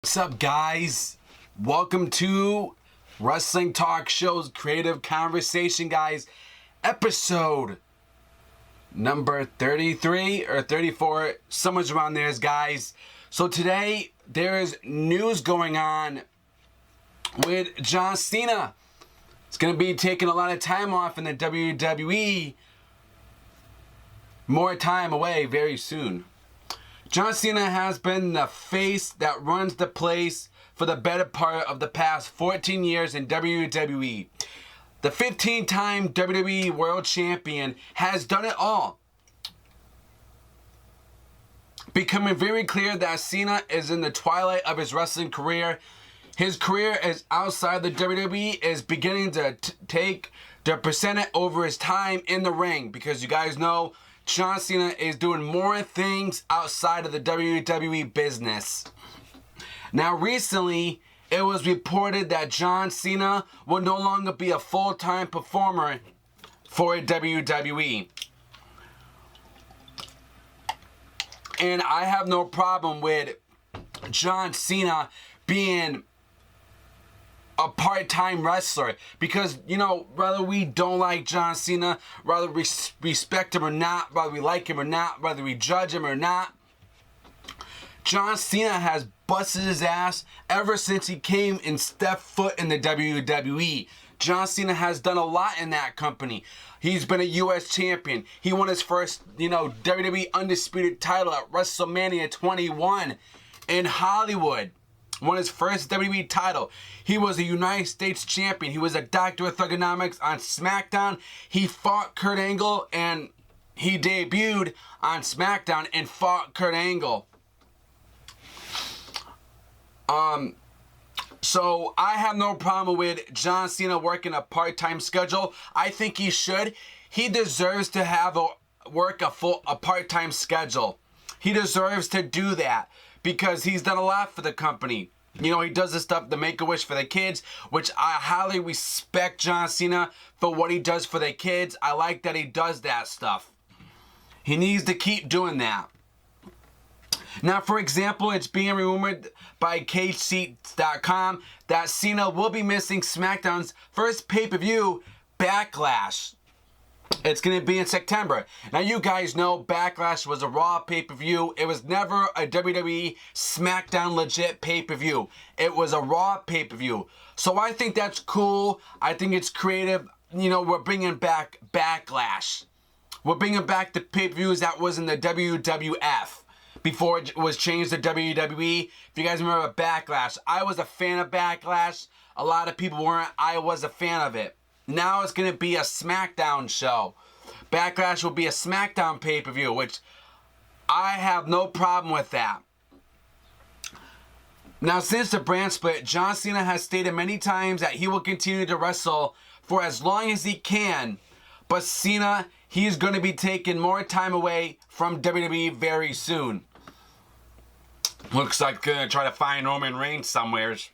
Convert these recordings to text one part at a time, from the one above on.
What's up, guys? Welcome to Wrestling Talk Show's Creative Conversation, guys. Episode number 33 or 34, somewhere around there, guys. So today, there is news going on with John Cena. It's going to be taking a lot of time off in the WWE. More time away very soon. John Cena has been the face that runs the place for the better part of the past 14 years in WWE. The 15-time WWE World Champion has done it all, becoming very clear that Cena is in the twilight of his wrestling career. His career is outside the WWE is beginning to take the percentage over his time in the ring, because you guys know John Cena is doing more things outside of the WWE business. Now, recently, it was reported that John Cena will no longer be a full-time performer for WWE. And I have no problem with John Cena being a part-time wrestler, because, you know, whether we don't like John Cena, whether we respect him or not, whether we like him or not, whether we judge him or not, John Cena has busted his ass ever since he came and stepped foot in the WWE. John Cena has done a lot in that company. He's been a U.S. champion. He won his first, WWE Undisputed title at WrestleMania 21 in Hollywood. Won his first WWE title. He was a United States champion. He was a Doctor of Thugonomics on SmackDown. He fought Kurt Angle, and he debuted on SmackDown and fought Kurt Angle. So I have no problem with John Cena working a part-time schedule. I think he should. He deserves to have a part-time schedule. He deserves to do that, because he's done a lot for the company. You know, he does this stuff, the Make-A-Wish for the kids, which I highly respect John Cena for what he does for the kids. I like that he does that stuff. He needs to keep doing that. Now, for example, it's being rumored by CageSeats.com that Cena will be missing SmackDown's first pay-per-view, Backlash. It's going to be in September. Now, you guys know Backlash was a Raw pay-per-view. It was never a WWE SmackDown legit pay-per-view. It was a Raw pay-per-view. So I think that's cool. I think it's creative. You know, we're bringing back Backlash. We're bringing back the pay-per-views that was in the WWF before it was changed to WWE. If you guys remember Backlash, I was a fan of Backlash. A lot of people weren't. I was a fan of it. Now it's going to be a SmackDown show. Backlash will be a SmackDown pay-per-view, which I have no problem with that. Now, since the brand split, John Cena has stated many times that he will continue to wrestle for as long as he can. But Cena, he's going to be taking more time away from WWE very soon. Looks like going to try to find Roman Reigns somewheres.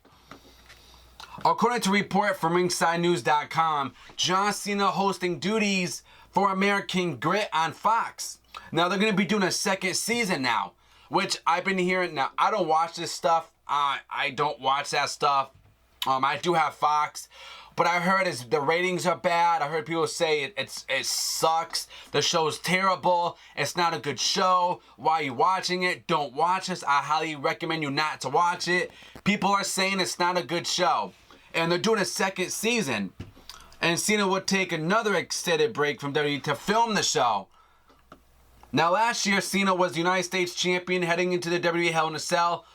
According to a report from RingsideNews.com, John Cena hosting duties for American Grit on Fox. Now, they're going to be doing a second season now, which I've been hearing. Now, I don't watch this stuff. I don't watch that stuff. I do have Fox, but I heard the ratings are bad. I heard people say it sucks. The show's terrible. It's not a good show. Why are you watching it? Don't watch this. I highly recommend you not to watch it. People are saying it's not a good show. And they're doing a second season. And Cena would take another extended break from WWE to film the show. Now, last year, Cena was the United States champion heading into the WWE Hell in a Cell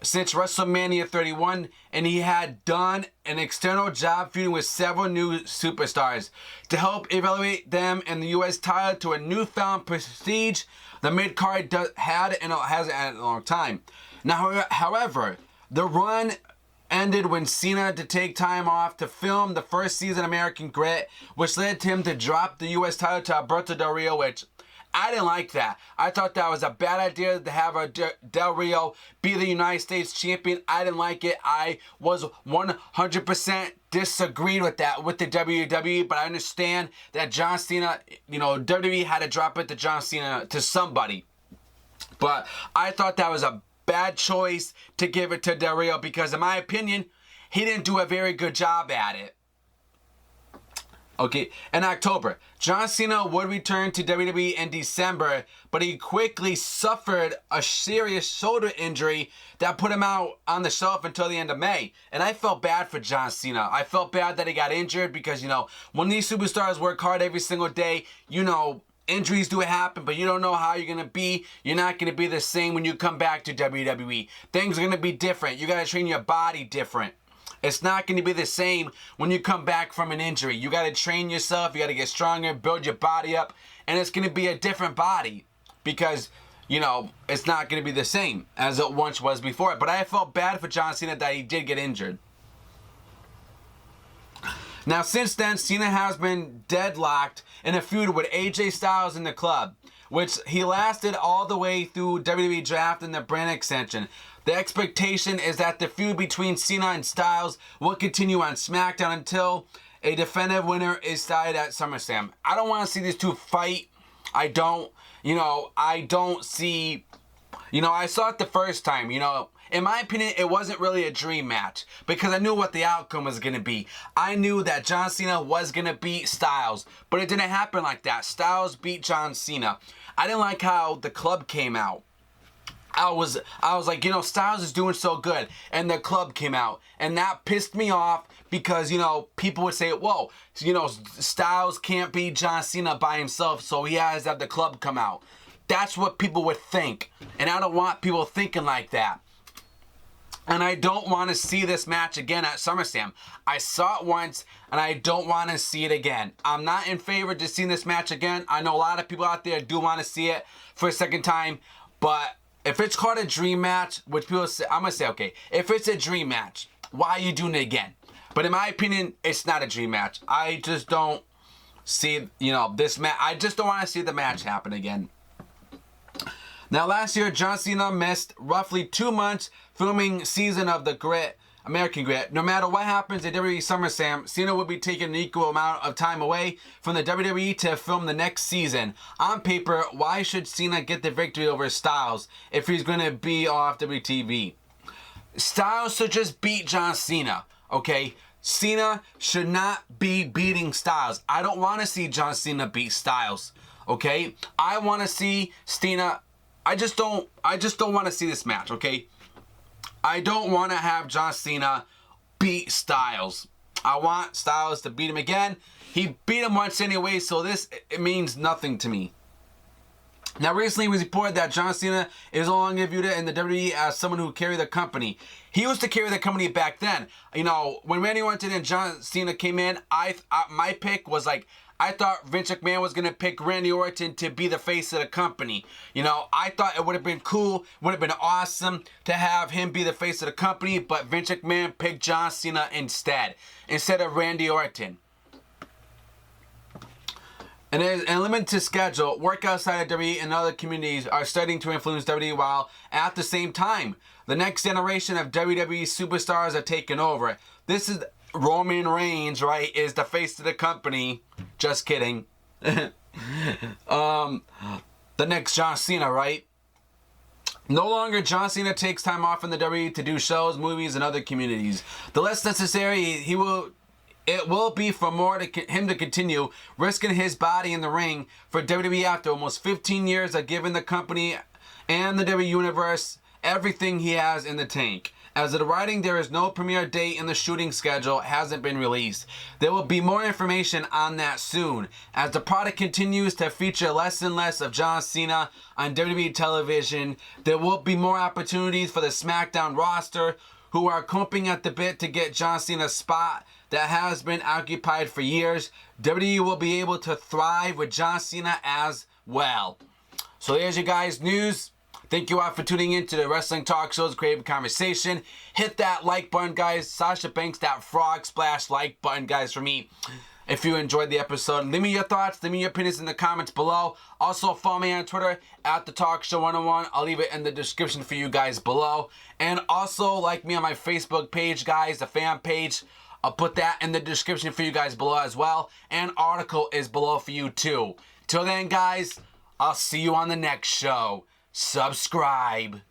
since WrestleMania 31. And he had done an external job feuding with several new superstars to help elevate them and the U.S. title to a newfound prestige the mid-card has in a long time. Now, however, the run ended when Cena had to take time off to film the first season of American Grit, which led him to drop the U.S. title to Alberto Del Rio, which I didn't like that. I thought that was a bad idea to have Del Rio be the United States champion. I didn't like it. I was 100% disagreed with that with the WWE, but I understand that John Cena, WWE had to drop it to John Cena, to somebody. But I thought that was a bad choice to give it to Del Rio because, in my opinion, he didn't do a very good job at it. Okay, in October, John Cena would return to WWE in December, but he quickly suffered a serious shoulder injury that put him out on the shelf until the end of May. And I felt bad for John Cena. I felt bad that he got injured because, when these superstars work hard every single day, injuries do happen, but you don't know how you're going to be. You're not going to be the same when you come back to WWE. Things are going to be different. You got to train your body different. It's not going to be the same when you come back from an injury. You got to train yourself. You got to get stronger, build your body up. And it's going to be a different body because, it's not going to be the same as it once was before. But I felt bad for John Cena that he did get injured. Now, since then, Cena has been deadlocked in a feud with AJ Styles in the club, which he lasted all the way through WWE Draft and the brand extension. The expectation is that the feud between Cena and Styles will continue on SmackDown until a definitive winner is decided at SummerSlam. I don't want to see these two fight. I don't see, I saw it the first time, in my opinion, it wasn't really a dream match because I knew what the outcome was going to be. I knew that John Cena was going to beat Styles, but it didn't happen like that. Styles beat John Cena. I didn't like how the club came out. I was like, Styles is doing so good, and the club came out, and that pissed me off because, people would say, whoa, Styles can't beat John Cena by himself, so he has to have the club come out. That's what people would think, and I don't want people thinking like that. And I don't want to see this match again at SummerSlam. I saw it once, and I don't want to see it again. I'm not in favor to seeing this match again. I know a lot of people out there do want to see it for a second time, but if it's called a dream match, which people say, I'm going to say, okay, if it's a dream match, why are you doing it again? But in my opinion, it's not a dream match. I just don't see, this match. I just don't want to see the match happen again. Now, last year, John Cena missed roughly 2 months filming season of the American Grit. No matter what happens at WWE SummerSlam, Cena will be taking an equal amount of time away from the WWE to film the next season. On paper, why should Cena get the victory over Styles if he's going to be off WTV? Styles should just beat John Cena, okay? Cena should not be beating Styles. I don't want to see John Cena beat Styles, okay? I want to see Cena. I just don't want to see this match, okay? I don't want to have John Cena beat Styles. I want Styles to beat him again. He beat him once anyway, so it means nothing to me. Now, recently it was reported that John Cena is no longer viewed in the WWE as someone who carried the company. He used to carry the company back then. When Randy Orton and John Cena came in, my pick was like, I thought Vince McMahon was going to pick Randy Orton to be the face of the company. I thought it would have been cool, would have been awesome to have him be the face of the company, but Vince McMahon picked John Cena instead of Randy Orton. And there's a limited schedule. Work outside of WWE and other communities are starting to influence WWE while at the same time, the next generation of WWE superstars are taking over. This is Roman Reigns, right, is the face of the company. Just kidding. The next John Cena, right? No longer John Cena takes time off in the WWE to do shows, movies, and other communities. The less necessary it will be for him to continue risking his body in the ring for WWE after almost 15 years of giving the company and the WWE Universe everything he has in the tank. As of the writing, there is no premiere date and the shooting schedule hasn't been released. There will be more information on that soon. As the product continues to feature less and less of John Cena on WWE television, there will be more opportunities for the SmackDown roster who are chomping at the bit to get John Cena's spot that has been occupied for years. WWE will be able to thrive with John Cena as well. So there's your guys' news. Thank you all for tuning in to the Wrestling Talk Show's Creative Conversation. Hit that like button, guys. Sasha Banks, that frog splash like button, guys, for me. If you enjoyed the episode, leave me your thoughts, leave me your opinions in the comments below. Also, follow me on Twitter at The Talk Show 101. I'll leave it in the description for you guys below. And also, like me on my Facebook page, guys, the fan page. I'll put that in the description for you guys below as well. And article is below for you too. Till then, guys, I'll see you on the next show. Subscribe.